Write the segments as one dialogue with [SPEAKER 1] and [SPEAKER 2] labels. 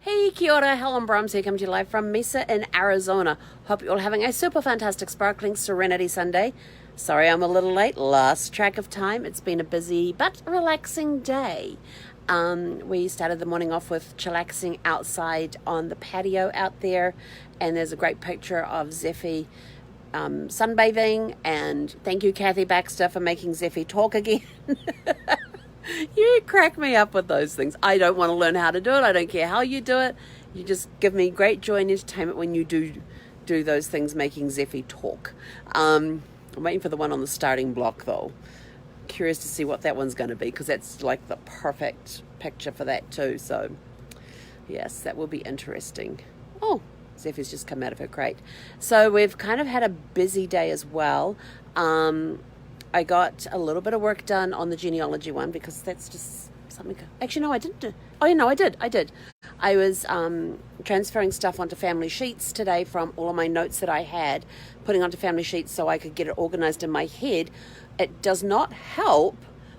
[SPEAKER 1] Hey, kia ora, Helen Brahms here, coming to you live from Mesa in Arizona. Hope you're all having a super fantastic, sparkling Serenity Sunday. Sorry I'm a little late, lost track of time. It's been a busy but relaxing day. We started the morning off with chillaxing outside on the patio out there, and there's a great picture of Zeffie sunbathing, and thank you, Kathy Baxter, for making Zeffie talk again. You crack me up with those things. I don't want to learn how to do it. I don't care how you do it. You just give me great joy and entertainment when you do those things, making Zeffie talk. I'm waiting for the one on the starting block, though. Curious to see what that one's going to be, because that's like the perfect picture for that too. So, yes, that will be interesting. Oh, Zeffie's just come out of her crate. So we've kind of had a busy day as well. I got a little bit of work done on the genealogy one, because that's just something. Actually, no, I didn't do. Oh, yeah, no, I did. I was transferring stuff onto family sheets today from all of my notes that I had, putting onto family sheets so I could get it organized in my head. It does not help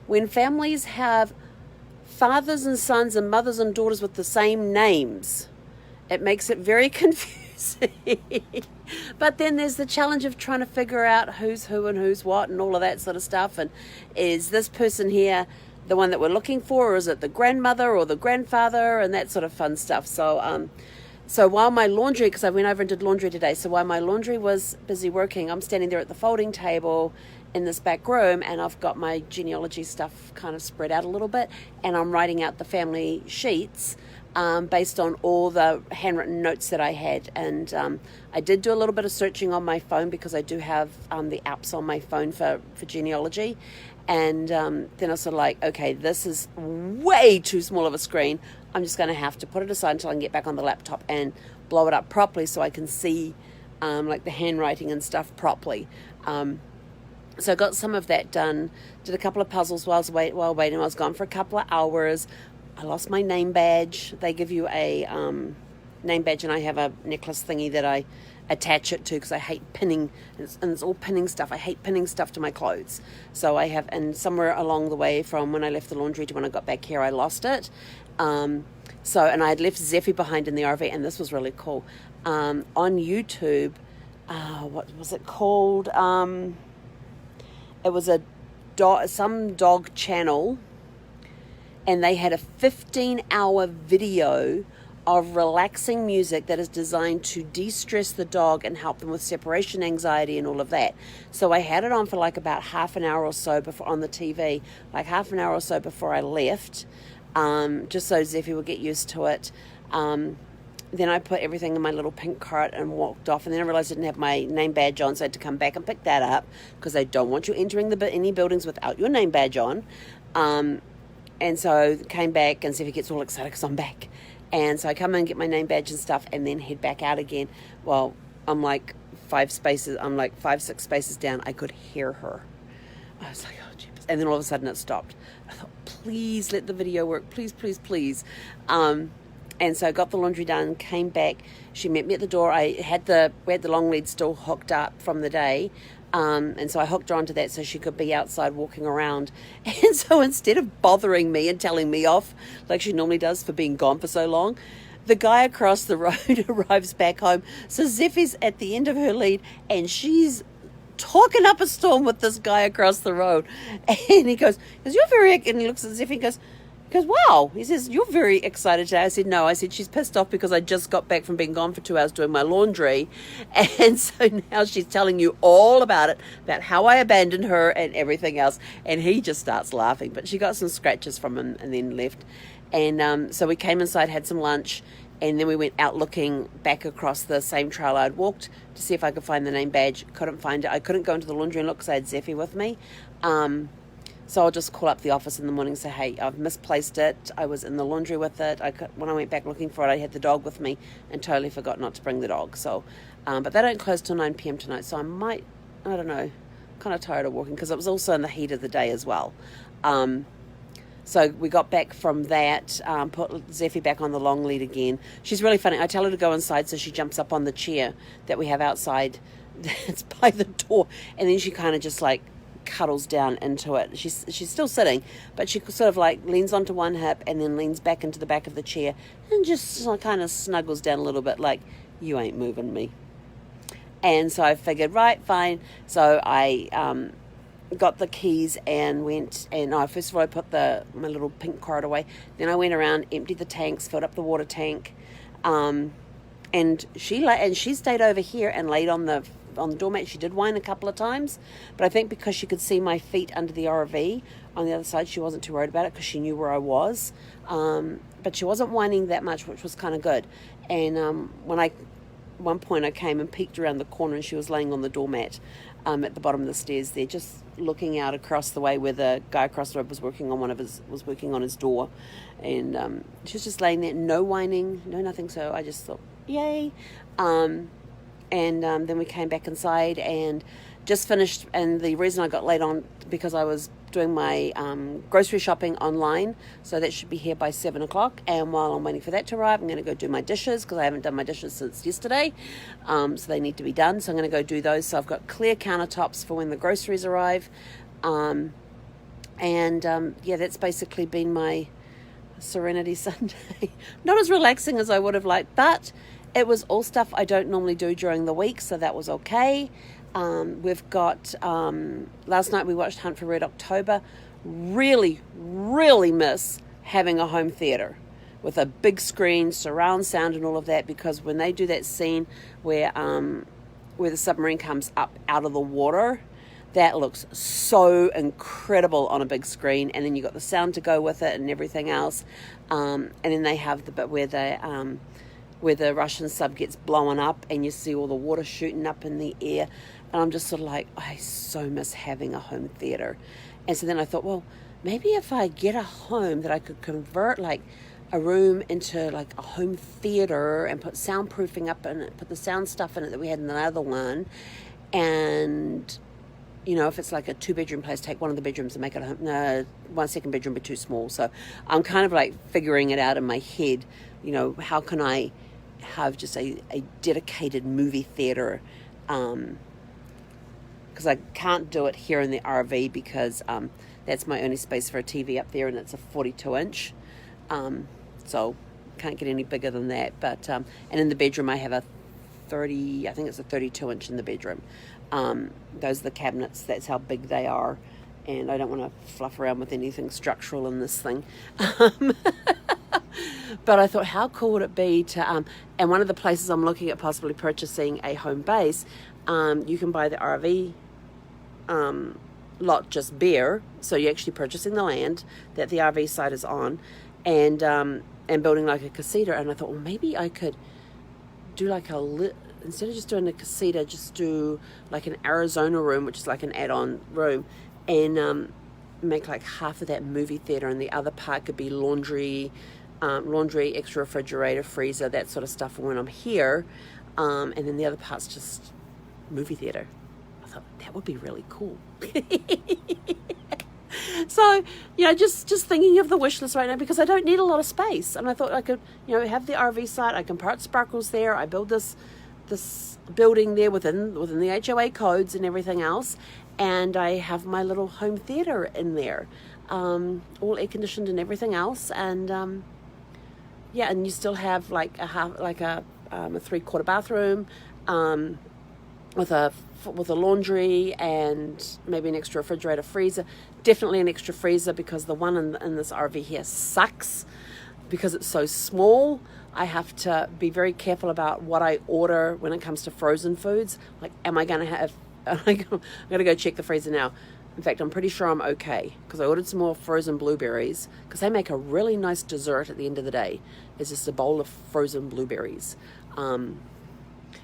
[SPEAKER 1] when families have fathers and sons and mothers and daughters with the same names. It makes it very confusing. But then there's the challenge of trying to figure out who's who and who's what and all of that sort of stuff. And is this person here the one that we're looking for, or is it the grandmother or the grandfather, and that sort of fun stuff. So while my laundry, because I went over and did laundry today, so while my laundry was busy working, I'm standing there at the folding table in this back room, and I've got my genealogy stuff kind of spread out a little bit, and I'm writing out the family sheets based on all the handwritten notes that I had. And I did do a little bit of searching on my phone, because I do have the apps on my phone for genealogy. And then I was sort of like, okay, this is way too small of a screen. I'm just going to have to put it aside until I can get back on the laptop and blow it up properly so I can see like the handwriting and stuff properly. So I got some of that done, did a couple of puzzles while waiting. I was gone for a couple of hours. I lost my name badge. They give you a name badge, and I have a necklace thingy that I attach it to, because I hate pinning, and it's all pinning stuff. I hate pinning stuff to my clothes. So I have, and somewhere along the way from when I left the laundry to when I got back here, I lost it. And I had left Zeffie behind in the RV, and this was really cool. On YouTube, what was it called? It was some dog channel, and they had a 15-hour video of relaxing music that is designed to de-stress the dog and help them with separation anxiety and all of that. So I had it on for like about half an hour or so before on the TV, like half an hour or so before I left, just so Zeffie would get used to it. Then I put everything in my little pink cart and walked off, and then I realized I didn't have my name badge on, so I had to come back and pick that up, because they don't want you entering any buildings without your name badge on. And so came back, and Zeffie gets all excited because I'm back. And so I come in and get my name badge and stuff, and then head back out again. Well, I'm like 5, 6 spaces down. I could hear her. I was like, oh, jeepers. And then all of a sudden it stopped. I thought, please let the video work. Please, please, please. And so I got the laundry done, came back. She met me at the door. We had the long lead still hooked up from the day. And so I hooked her onto that so she could be outside walking around. And so instead of bothering me and telling me off like she normally does for being gone for so long, the guy across the road arrives back home. So Zeffie's at the end of her lead, and she's talking up a storm with this guy across the road. And he goes, you're very, and he looks at Zeffie and goes, wow. He says, you're very excited today. I said, no. I said, she's pissed off because I just got back from being gone for 2 hours doing my laundry. And so now she's telling you all about it, about how I abandoned her and everything else. And he just starts laughing. But she got some scratches from him and then left. And so we came inside, had some lunch, and then we went out looking back across the same trail I'd walked to see if I could find the name badge. Couldn't find it. I couldn't go into the laundry and look because I had Zeffie with me. So I'll just call up the office in the morning and say, hey, I've misplaced it. I was in the laundry with it. When I went back looking for it, I had the dog with me and totally forgot not to bring the dog. So, but they don't close till 9 p.m. tonight. So I don't know, kind of tired of walking, because it was also in the heat of the day as well. So we got back from that, put Zeffie back on the long lead again. She's really funny. I tell her to go inside, so she jumps up on the chair that we have outside. It's by the door. And then she kind of just like cuddles down into it. She's still sitting, but she sort of like leans onto one hip and then leans back into the back of the chair and just kind of snuggles down a little bit like, you ain't moving me. And so I figured, right, fine. So I got the keys and went, and first of all I put my little pink card away. Then I went around, emptied the tanks, filled up the water tank, and she stayed over here and laid on the doormat. She did whine a couple of times, but I think because she could see my feet under the RV on the other side, she wasn't too worried about it because she knew where I was. But she wasn't whining that much, which was kind of good. And one point I came and peeked around the corner and she was laying on the doormat at the bottom of the stairs there, just looking out across the way where the guy across the road was working on his door, and she was just laying there, no whining, no nothing. So I just thought, yay. And then we came back inside and just finished, and the reason I got late on because I was doing my grocery shopping online, so that should be here by 7 o'clock, and while I'm waiting for that to arrive, I'm going to go do my dishes because I haven't done my dishes since yesterday, so they need to be done, so I'm going to go do those. So I've got clear countertops for when the groceries arrive, that's basically been my Serenity Sunday. Not as relaxing as I would have liked, but it was all stuff I don't normally do during the week, so that was okay. We've got, last night we watched Hunt for Red October. Really, really miss having a home theater with a big screen, surround sound and all of that, because when they do that scene where the submarine comes up out of the water, that looks so incredible on a big screen, and then you got the sound to go with it and everything else. And then they have the bit where the Russian sub gets blown up and you see all the water shooting up in the air. And I'm just sort of like, I so miss having a home theater. And so then I thought, well, maybe if I get a home that I could convert like a room into like a home theater and put soundproofing up in it, put the sound stuff in it that we had in the other one. And, you know, if it's like a 2-bedroom place, take one of the bedrooms and make it a home. No, one second bedroom would be too small. So I'm kind of like figuring it out in my head. You know, how can I have just a dedicated movie theater, because I can't do it here in the RV because that's my only space for a TV up there, and it's a 42-inch, so can't get any bigger than that. But and in the bedroom I have a 32-inch in the bedroom. Those are the cabinets, that's how big they are, and I don't want to fluff around with anything structural in this thing. But I thought, how cool would it be to, and one of the places I'm looking at possibly purchasing a home base, you can buy the RV lot just bare, so you're actually purchasing the land that the RV site is on, and building like a casita. And I thought, well, maybe I could do like instead of just doing a casita, just do like an Arizona room, which is like an add-on room, and make like half of that movie theater, and the other part could be laundry, extra refrigerator, freezer, that sort of stuff for when I'm here, and then the other part's just movie theater. I thought that would be really cool. So, you know, just thinking of the wish list right now, because I don't need a lot of space, and I thought I could, you know, have the RV site, I can park sparkles there, I build this building there within the HOA codes and everything else, and I have my little home theater in there, all air conditioned and everything else, and and you still have like a 3/4 bathroom, with a laundry and maybe an extra refrigerator, freezer. Definitely an extra freezer, because the one in this RV here sucks because it's so small. I have to be very careful about what I order when it comes to frozen foods. Like, am I going to have... I'm going to go check the freezer now. In fact, I'm pretty sure I'm okay, because I ordered some more frozen blueberries, because they make a really nice dessert at the end of the day. It's just a bowl of frozen blueberries. And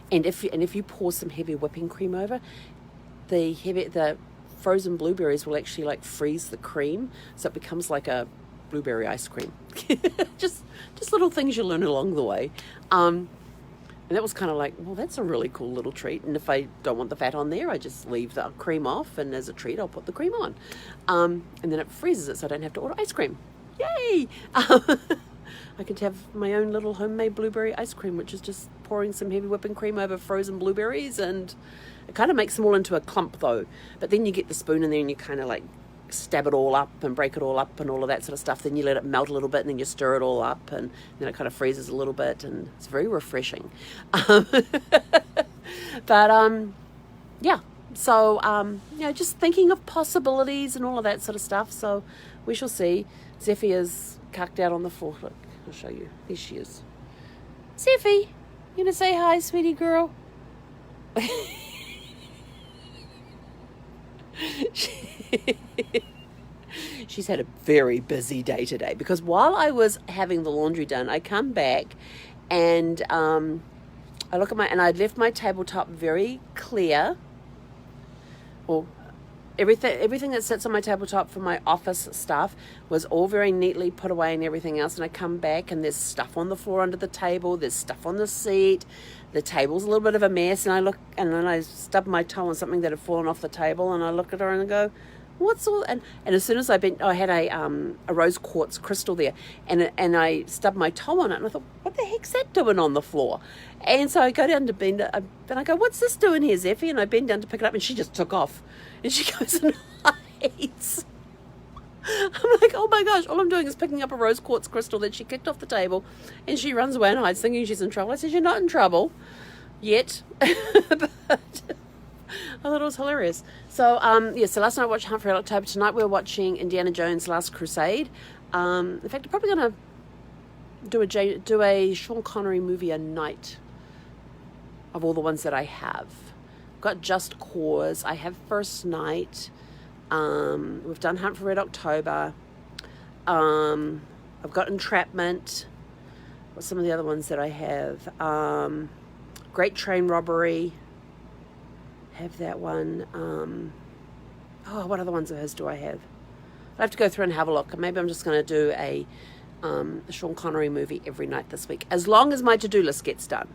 [SPEAKER 1] if you pour some heavy whipping cream over, the frozen blueberries will actually like freeze the cream, so it becomes like a blueberry ice cream. just little things you learn along the way. And that was kind of like, well, that's a really cool little treat. And if I don't want the fat on there, I just leave the cream off, and as a treat, I'll put the cream on. And then it freezes it, so I don't have to order ice cream. Yay! I could have my own little homemade blueberry ice cream, which is just pouring some heavy whipping cream over frozen blueberries, and it kind of makes them all into a clump though. But then you get the spoon in there and you kind of like stab it all up and break it all up and all of that sort of stuff. Then you let it melt a little bit and then you stir it all up, and then it kind of freezes a little bit, and it's very refreshing. But yeah, so just thinking of possibilities and all of that sort of stuff. So we shall see. Zeffie is cucked out on the floor. Look, I'll show you. Here she is. Zeffie, you gonna say hi, sweetie girl? She's had a very busy day today, because while I was having the laundry done, I come back and I look at and I left my tabletop very clear, or everything that sits on my tabletop for my office stuff was all very neatly put away and everything else. And I come back and there's stuff on the floor under the table, there's stuff on the seat, the table's a little bit of a mess, and I look, and then I stub my toe on something that had fallen off the table, and I look at her and I go, what's all, and as soon as I bent, I had a rose quartz crystal there, and I stubbed my toe on it, and I thought, what the heck's that doing on the floor? And so I go down to bend it, and I go, what's this doing here, Zeffie? And I bend down to pick it up, and she just took off, and she goes and hides. I'm like, oh my gosh, all I'm doing is picking up a rose quartz crystal that she kicked off the table, and she runs away and hides, thinking she's in trouble. I said, you're not in trouble yet. But I thought it was hilarious. So, so last night I watched Hunt for Red October. Tonight we're watching Indiana Jones Last Crusade. In fact, I'm probably going to do a Sean Connery movie a night of all the ones that I have. I've got Just Cause. I have First Night. We've done Hunt for Red October. I've got Entrapment. What's some of the other ones that I have? Great Train Robbery. Have that one. What other ones of his do I have? I have to go through and have a look. Maybe I'm just going to do a Sean Connery movie every night this week, as long as my to-do list gets done.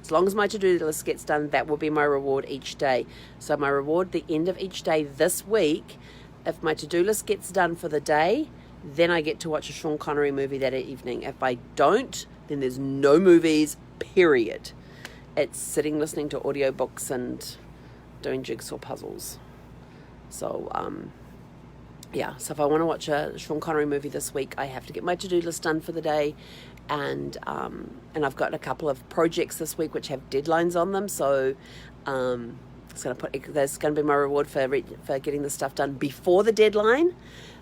[SPEAKER 1] As long as my to-do list gets done, that will be my reward each day. So my reward the end of each day this week, if my to-do list gets done for the day, then I get to watch a Sean Connery movie that evening. If I don't, then there's no movies, period. It's sitting listening to audiobooks and doing jigsaw puzzles. So so if I want to watch a Sean Connery movie this week, I have to get my to-do list done for the day, and I've got a couple of projects this week which have deadlines on them, so that's going to be my reward for getting the stuff done before the deadline,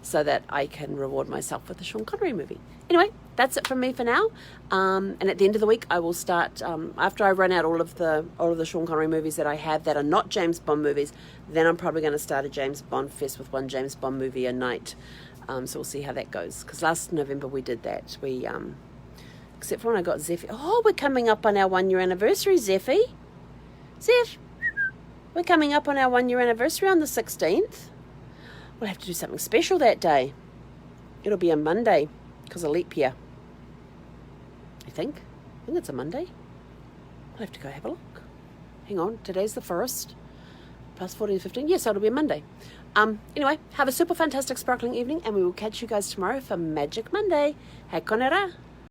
[SPEAKER 1] so that I can reward myself with the Sean Connery movie. Anyway, that's it from me for now. And at the end of the week, I will start, after I run out all of the Sean Connery movies that I have that are not James Bond movies, then I'm probably going to start a James Bond fest with one James Bond movie a night. So we'll see how that goes. Because last November we did that. We, except for when I got Zeffie. Oh, we're coming up on our 1 year anniversary, Zeffie. Zeph, we're coming up on our 1 year anniversary on the 16th. We'll have to do something special that day. It'll be a Monday, because of leap year. I think it's a Monday. I'll have to go have a look. Hang on, today's the 1st. Plus 14, 15. Yes, so it'll be a Monday. Anyway, have a super fantastic sparkling evening, and we will catch you guys tomorrow for Magic Monday. Hei konera.